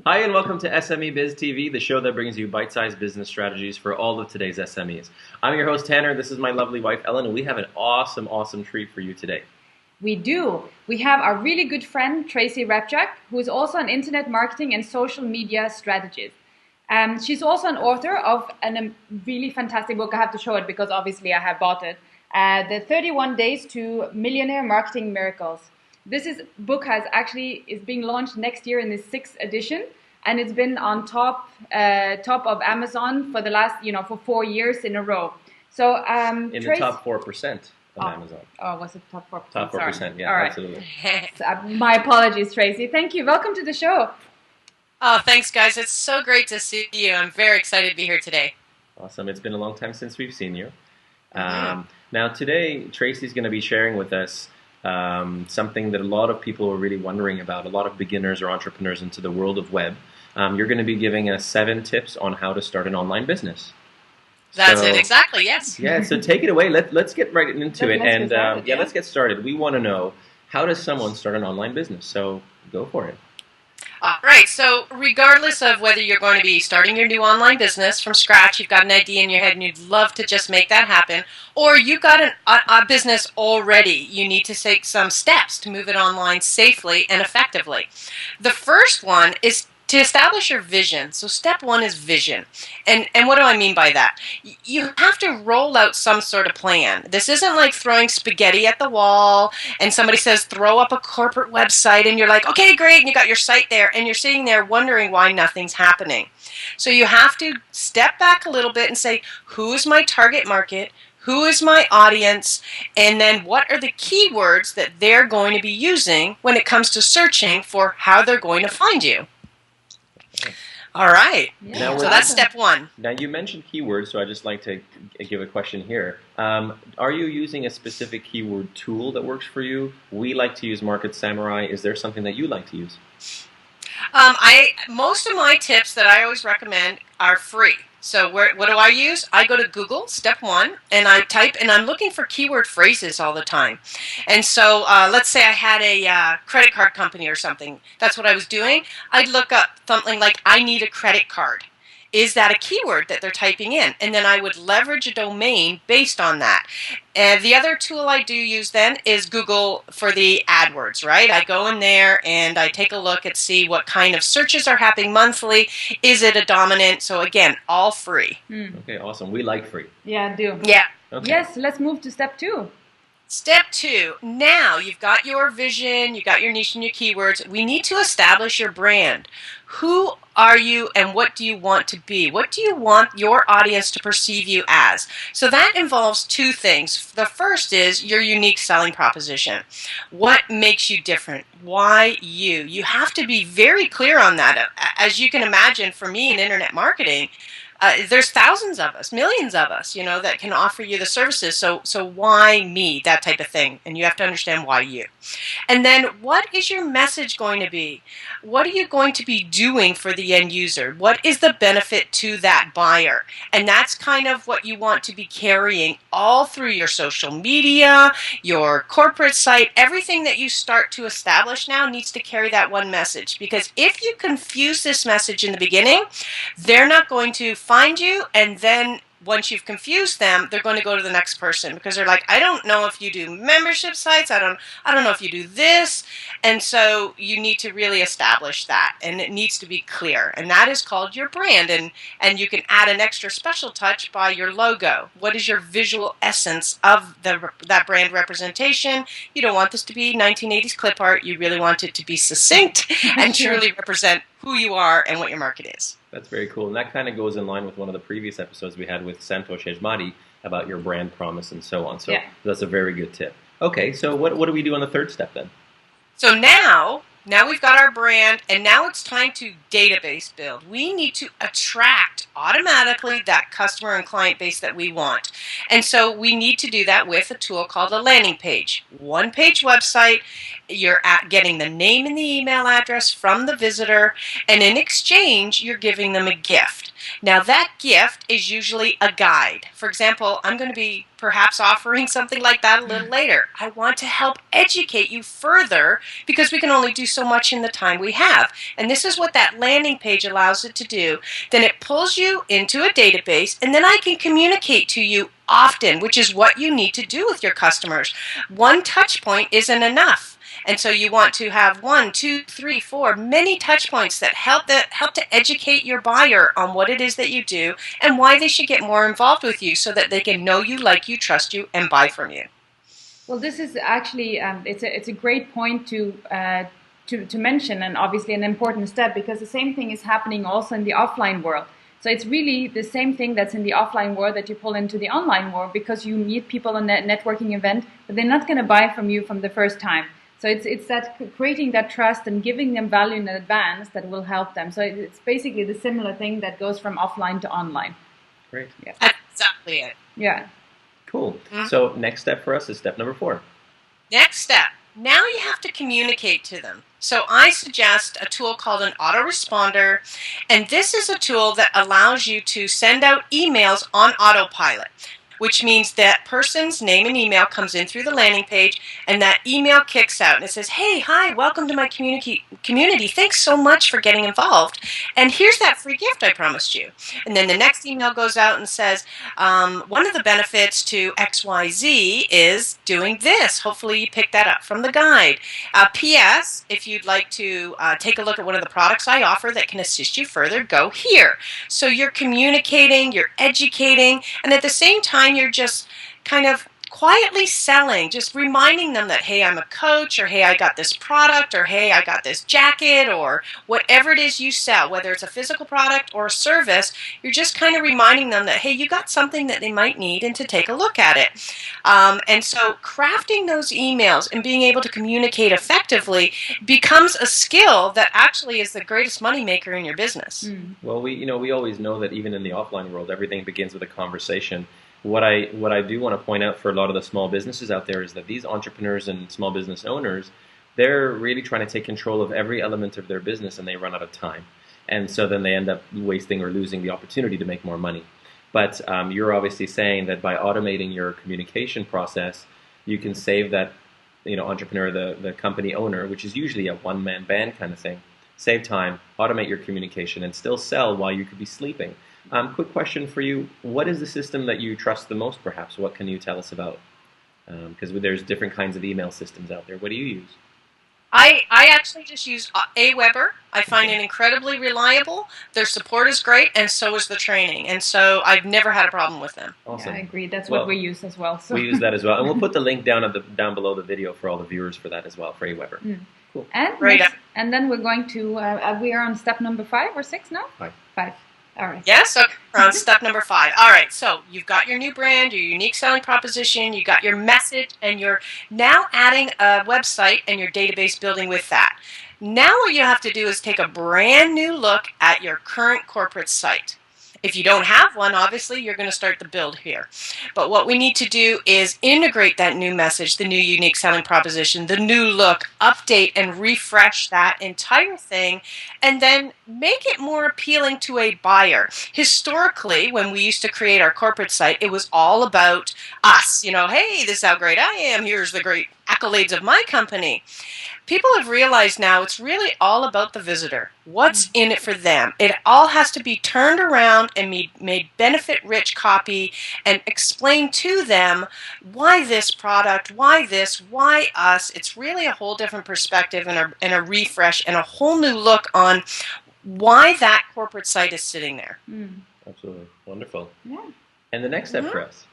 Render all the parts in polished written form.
Hi, and welcome to SME Biz TV, the show that brings you bite-sized business strategies for all of today's SMEs. I'm your host, Tanner. This is my lovely wife, Ellen, and we have an awesome treat for you today. We do. We have our really good friend, Tracy Repchuk, who is also an internet marketing and social media strategist. She's also an author of a really fantastic book. I have to show it because obviously I have bought it. The 31 Days to Millionaire Marketing Miracles. Book is being launched next year in the 6th edition, and it's been on top of Amazon for the last, for 4 years in a row. So in the top 4% of Amazon. Oh, was it top 4%? Top 4%, Sorry. yeah, all right. Absolutely. My apologies, Tracy. Thank you. Welcome to the show. Oh, thanks, guys. It's so great to see you. I'm very excited to be here today. Awesome. It's been a long time since we've seen you. Now, today, Tracy's going to be sharing with us something that a lot of people are really wondering about, a lot of beginners or entrepreneurs into the world of web. You're going to be giving us 7 tips on how to start an online business. That's it, exactly, yes. Yeah, so take it away. Let's get right into it. Let's get started. We want to know, how does someone start an online business? So go for it. All right, so regardless of whether you're going to be starting your new online business from scratch, you've got an idea in your head and you'd love to just make that happen, or you've got a business already, you need to take some steps to move it online safely and effectively. The first one is to establish your vision. So step 1 is vision. And what do I mean by that? You have to roll out some sort of plan. This isn't like throwing spaghetti at the wall and somebody says throw up a corporate website and you're like, okay, great, and you got your site there and you're sitting there wondering why nothing's happening. So you have to step back a little bit and say, who's my target market? Who is my audience? And then what are the keywords that they're going to be using when it comes to searching for how they're going to find you? All right. Yeah. So that's step 1. Now, you mentioned keywords, so I'd just like to give a question here. Are you using a specific keyword tool that works for you? We like to use Market Samurai. Is there something that you like to use? Most of my tips that I always recommend are free. So what do I use? I go to Google, step 1, and I type, and I'm looking for keyword phrases all the time. And so let's say I had a credit card company or something. That's what I was doing. I'd look up something like, I need a credit card. Is that a keyword that they're typing in? And then I would leverage a domain based on that. And the other tool I do use then is Google for the AdWords, right? I go in there and I take a look and see what kind of searches are happening monthly. Is it a dominant? So again, all free. Okay, awesome. We like free. Yeah, I do. Yeah. Okay. Yes, let's move to step 2. Step 2, now you've got your vision, you've got your niche and your keywords. We need to establish your brand. Who are you and what do you want to be? What do you want your audience to perceive you as? So that involves 2 things. The first is your unique selling proposition. What makes you different? Why you? You have to be very clear on that. As you can imagine, for me in internet marketing, there's thousands of us, millions of us, that can offer you the services. So why me? That type of thing. And you have to understand why you. And then what is your message going to be? What are you going to be doing for the end user? What is the benefit to that buyer? And that's kind of what you want to be carrying all through your social media, your corporate site. Everything that you start to establish now needs to carry that one message. Because if you confuse this message in the beginning, they're not going to find you, and then once you've confused them, they're going to go to the next person because they're like, I don't know if you do membership sites, I don't know if you do this. And so you need to really establish that, and it needs to be clear, and that is called your brand. And you can add an extra special touch by your logo. What is your visual essence of that brand representation? You don't want this to be 1980s clip art. You really want it to be succinct and truly represent who you are and what your market is. That's very cool. And that kind of goes in line with one of the previous episodes we had with Santosh Ejmadi about your brand promise and so on. So That's a very good tip. Okay, so what do we do on the 3rd step then? So now we've got our brand, and now it's time to database build. We need to attract automatically that customer and client base that we want. And so we need to do that with a tool called a landing page. 1-page website. You're getting the name and the email address from the visitor, and in exchange, you're giving them a gift. Now, that gift is usually a guide. For example, I'm going to be perhaps offering something like that a little later. I want to help educate you further because we can only do so much in the time we have. And this is what that landing page allows it to do. Then it pulls you into a database, and then I can communicate to you often, which is what you need to do with your customers. One touch point isn't enough. And so you want to have 1, 2, 3, 4, many touch points that help to educate your buyer on what it is that you do and why they should get more involved with you so that they can know you, like you, trust you, and buy from you. Well, this is actually it's a great point to mention, and obviously an important step, because the same thing is happening also in the offline world. So it's really the same thing that's in the offline world that you pull into the online world, because you meet people in that networking event, but they're not going to buy from you from the first time. So it's that creating that trust and giving them value in advance that will help them. So it's basically the similar thing that goes from offline to online. Great. Yeah. That's exactly it. Yeah. Cool. So next step for us is step number 4. Next step. Now you have to communicate to them. So I suggest a tool called an autoresponder, and this is a tool that allows you to send out emails on autopilot, which means that person's name and email comes in through the landing page, and that email kicks out, and it says, hey, hi, welcome to my community. Thanks so much for getting involved, and here's that free gift I promised you. And then the next email goes out and says, one of the benefits to XYZ is doing this. Hopefully you picked that up from the guide. P.S. If you'd like to take a look at one of the products I offer that can assist you further, go here. So you're communicating, you're educating, and at the same time, you're just kind of quietly selling, just reminding them that, hey, I'm a coach, or hey, I got this product, or hey, I got this jacket, or whatever it is you sell, whether it's a physical product or a service, you're just kind of reminding them that, hey, you got something that they might need and to take a look at it. And so crafting those emails and being able to communicate effectively becomes a skill that actually is the greatest moneymaker in your business. Well, we always know that even in the offline world, everything begins with a conversation. What I do want to point out for a lot of the small businesses out there is that these entrepreneurs and small business owners, they're really trying to take control of every element of their business, and they run out of time. And so then they end up wasting or losing the opportunity to make more money. But you're obviously saying that by automating your communication process, you can save that entrepreneur, the company owner, which is usually a one-man band kind of thing, save time, automate your communication, and still sell while you could be sleeping. Quick question for you. What is the system that you trust the most, perhaps? What can you tell us about? Because there's different kinds of email systems out there. What do you use? I actually just use Aweber. I find it incredibly reliable. Their support is great, and so is the training. And so I've never had a problem with them. Awesome. Yeah, I agree. That's what we use as well. So. We use that as well. And we'll put the link down below the video for all the viewers for that as well, for Aweber. Cool. And then we're going to, we are on step number 5 or 6 now? 5. All right. Yes, so we're on step number 5. All right, so you've got your new brand, your unique selling proposition, you got your message, and you're now adding a website and your database building with that. Now what you have to do is take a brand new look at your current corporate site. If you don't have one, obviously, you're going to start the build here. But what we need to do is integrate that new message, the new unique selling proposition, the new look, update and refresh that entire thing, and then make it more appealing to a buyer. Historically, when we used to create our corporate site, it was all about us. Hey, this is how great I am. Here's the great accolades of my company. People have realized now it's really all about the visitor. What's in it for them? It all has to be turned around and made benefit-rich copy and explain to them why this product, why this, why us. It's really a whole different perspective and a refresh and a whole new look on why that corporate site is sitting there. Absolutely. Wonderful. Yeah. And the next step for us?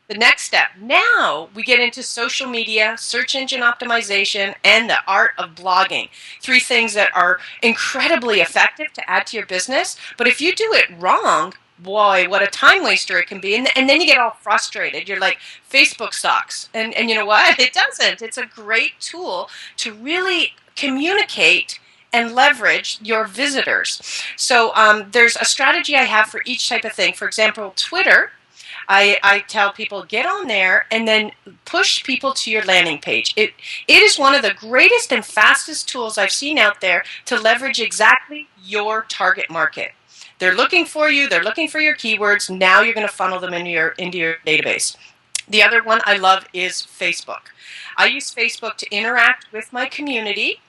The next step. Now we get into social media, search engine optimization, and the art of blogging. 3 things that are incredibly effective to add to your business. But if you do it wrong, boy, what a time waster it can be. And then you get all frustrated. You're like, Facebook sucks. And you know what? It doesn't. It's a great tool to really communicate and leverage your visitors. So there's a strategy I have for each type of thing. For example, Twitter. I tell people, get on there and then push people to your landing page. It is one of the greatest and fastest tools I've seen out there to leverage exactly your target market. They're looking for you. They're looking for your keywords. Now you're going to funnel them into your database. The other one I love is Facebook. I use Facebook to interact with my community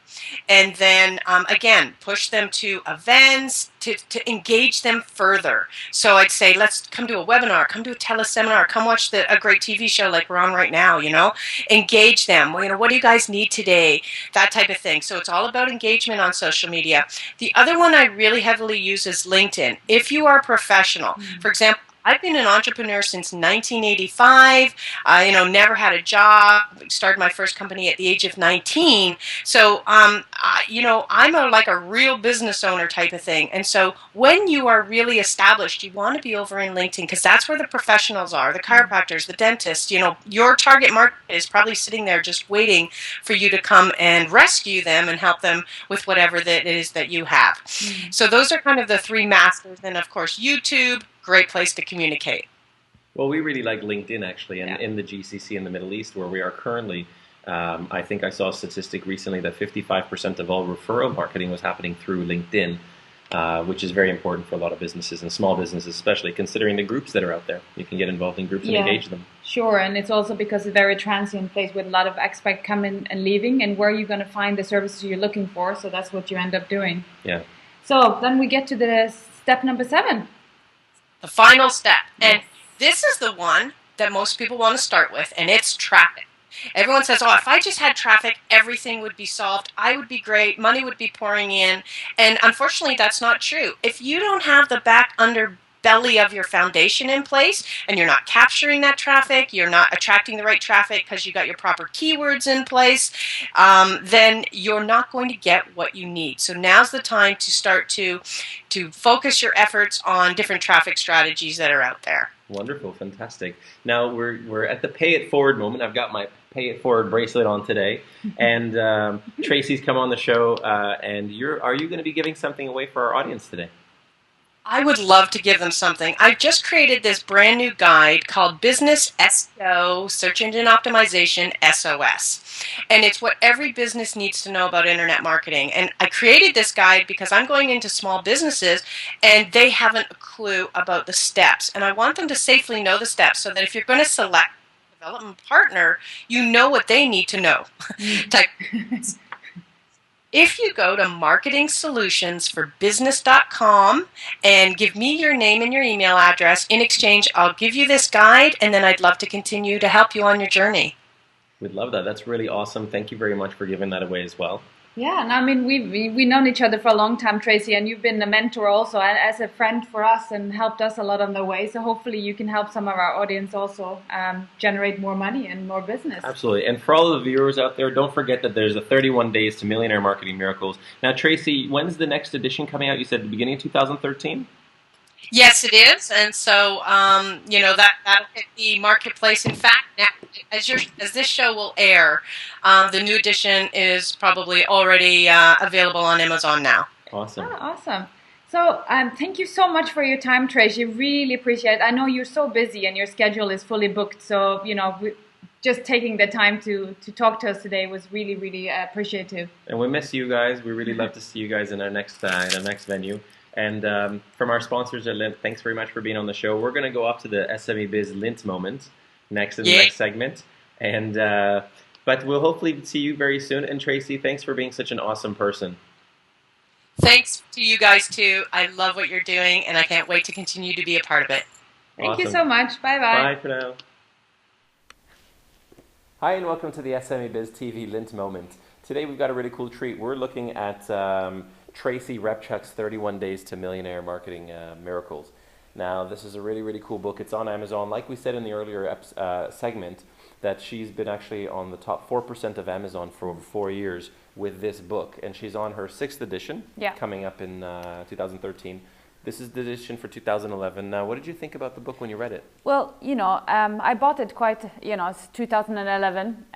and then, again, push them to events, to engage them further. So I'd say, let's come to a webinar, come to a teleseminar, come watch a great TV show like we're on right now, engage them. Well, what do you guys need today? That type of thing. So it's all about engagement on social media. The other one I really heavily use is LinkedIn. If you are a professional, for example, I've been an entrepreneur since 1985. I, never had a job. Started my first company at the age of 19. So, I'm like a real business owner type of thing. And so, when you are really established, you want to be over in LinkedIn because that's where the professionals are, the chiropractors, the dentists. Your target market is probably sitting there just waiting for you to come and rescue them and help them with whatever that it is that you have. So, those are kind of the three masters. And of course, YouTube. Great place to communicate. Well, we really like LinkedIn, actually, and in the GCC in the Middle East, where we are currently, I think I saw a statistic recently that 55% of all referral marketing was happening through LinkedIn, which is very important for a lot of businesses and small businesses, especially considering the groups that are out there. You can get involved in groups and engage them. Sure, and it's also because it's a very transient place with a lot of expats coming and leaving, and where you're going to find the services you're looking for, so that's what you end up doing. Yeah. So then we get to the step number 7. The final step. And this is the one that most people want to start with, and it's traffic. Everyone says, if I just had traffic, everything would be solved. I would be great. Money would be pouring in. And unfortunately, that's not true. If you don't have the back underbelly of your foundation in place and you're not capturing that traffic, you're not attracting the right traffic because you got your proper keywords in place, then you're not going to get what you need. So now's the time to start to focus your efforts on different traffic strategies that are out there. Wonderful, fantastic. Now we're at the pay it forward moment. I've got my pay it forward bracelet on today, and Tracy's come on the show. And are you going to be giving something away for our audience today? I would love to give them something. I've just created this brand new guide called Business SEO, Search Engine Optimization SOS. And it's what every business needs to know about internet marketing. And I created this guide because I'm going into small businesses and they haven't a clue about the steps. And I want them to safely know the steps so that if you're going to select a development partner, you know what they need to know. If you go to marketingssolutionsforbusiness.com and give me your name and your email address, in exchange, I'll give you this guide, and then I'd love to continue to help you on your journey. We'd love that. That's really awesome. Thank you very much for giving that away as well. Yeah, and I mean, we've known each other for a long time, Tracy, and you've been a mentor also as a friend for us and helped us a lot on the way. So hopefully you can help some of our audience also generate more money and more business. Absolutely. And for all of the viewers out there, don't forget that there's a 31 Days to Millionaire Marketing Miracles. Now, Tracy, when's the next edition coming out? You said the beginning of 2013? Yes, it is, and so that'll hit the marketplace. In fact, now, as this show will air, the new edition is probably already available on Amazon now. Awesome. Oh, awesome. So thank you so much for your time, Tracy. Really appreciate it. I know you're so busy and your schedule is fully booked, so just taking the time to talk to us today was really, really appreciative. And we miss you guys. We really love to see you guys in our next venue. And from our sponsors at Lint, thanks very much for being on the show. We're going to go up to the SME Biz Lint moment next in the next segment. And but we'll hopefully see you very soon. And Tracy, thanks for being such an awesome person. Thanks to you guys too. I love what you're doing, and I can't wait to continue to be a part of it. Thank you so much. Bye-bye. Bye for now. Hi, and welcome to the SME Biz TV Lint moment. Today we've got a really cool treat. We're looking at Tracy Repchuk's 31 Days to Millionaire Marketing Miracles. Now, this is a really, really cool book. It's on Amazon. Like we said in the earlier segment, that she's been actually on the top 4% of Amazon for over 4 years with this book. And she's on her 6th edition, coming up in 2013. This is the edition for 2011. Now, what did you think about the book when you read it? Well, I bought it it's 2011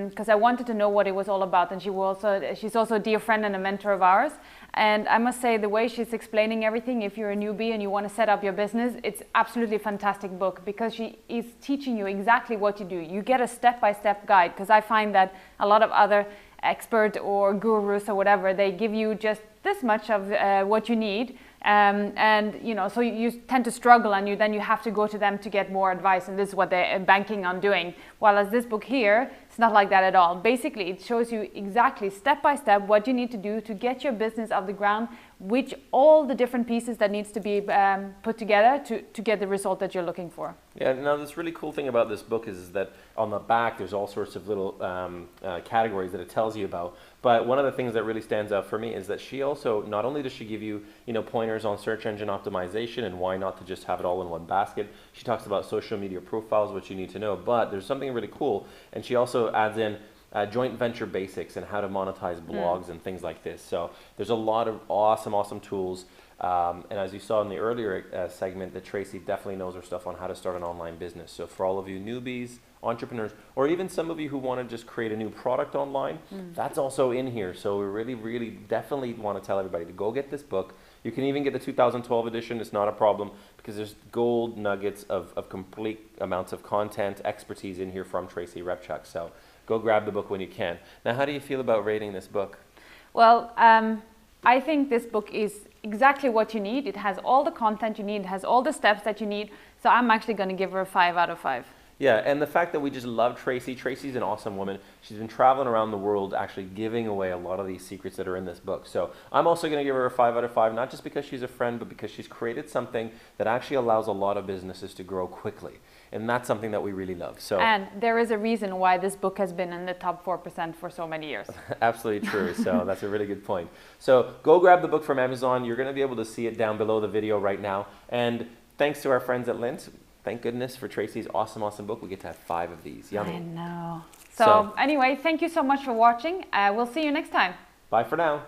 because I wanted to know what it was all about. And she's also a dear friend and a mentor of ours. And I must say, the way she's explaining everything, if you're a newbie and you want to set up your business, it's absolutely a fantastic book because she is teaching you exactly what you do. You get a step-by-step guide, because I find that a lot of other expert or gurus or whatever, they give you just this much of what you need. And you know, so you tend to struggle, and then you have to go to them to get more advice, and this is what they're banking on doing. While as this book here, it's not like that at all. Basically, it shows you exactly step by step what you need to do to get your business off the ground, which all the different pieces that needs to be put together to get the result that you're looking for. Yeah, now this really cool thing about this book is that on the back there's all sorts of little categories that it tells you about. But one of the things that really stands out for me is that she also, not only does she give you, pointers on search engine optimization and why not to just have it all in one basket, she talks about social media profiles, which you need to know, but there's something really cool, and she also adds in joint venture basics and how to monetize blogs and things like this. So there's a lot of awesome tools. And as you saw in the earlier segment, that Tracy definitely knows her stuff on how to start an online business. So for all of you newbies, entrepreneurs, or even some of you who want to just create a new product online, that's also in here. So we really definitely want to tell everybody to go get this book. You can even get the 2012 edition. It's not a problem, because there's gold nuggets of complete amounts of content, expertise in here from Tracy Repchuk. So go grab the book when you can. Now, how do you feel about rating this book? Well, I think this book is exactly what you need. It has all the content you need. It has all the steps that you need. So I'm actually going to give her a 5 out of 5. Yeah, and the fact that we just love Tracy. Tracy's an awesome woman. She's been traveling around the world actually giving away a lot of these secrets that are in this book. So I'm also going to give her a 5 out of 5, not just because she's a friend, but because she's created something that actually allows a lot of businesses to grow quickly. And that's something that we really love. So, and there is a reason why this book has been in the top 4% for so many years. Absolutely true. So that's a really good point. So go grab the book from Amazon. You're going to be able to see it down below the video right now. And thanks to our friends at Lint. Thank goodness for Tracy's awesome book. We get to have 5 of these. Yummy. I know. So anyway, thank you so much for watching. We'll see you next time. Bye for now.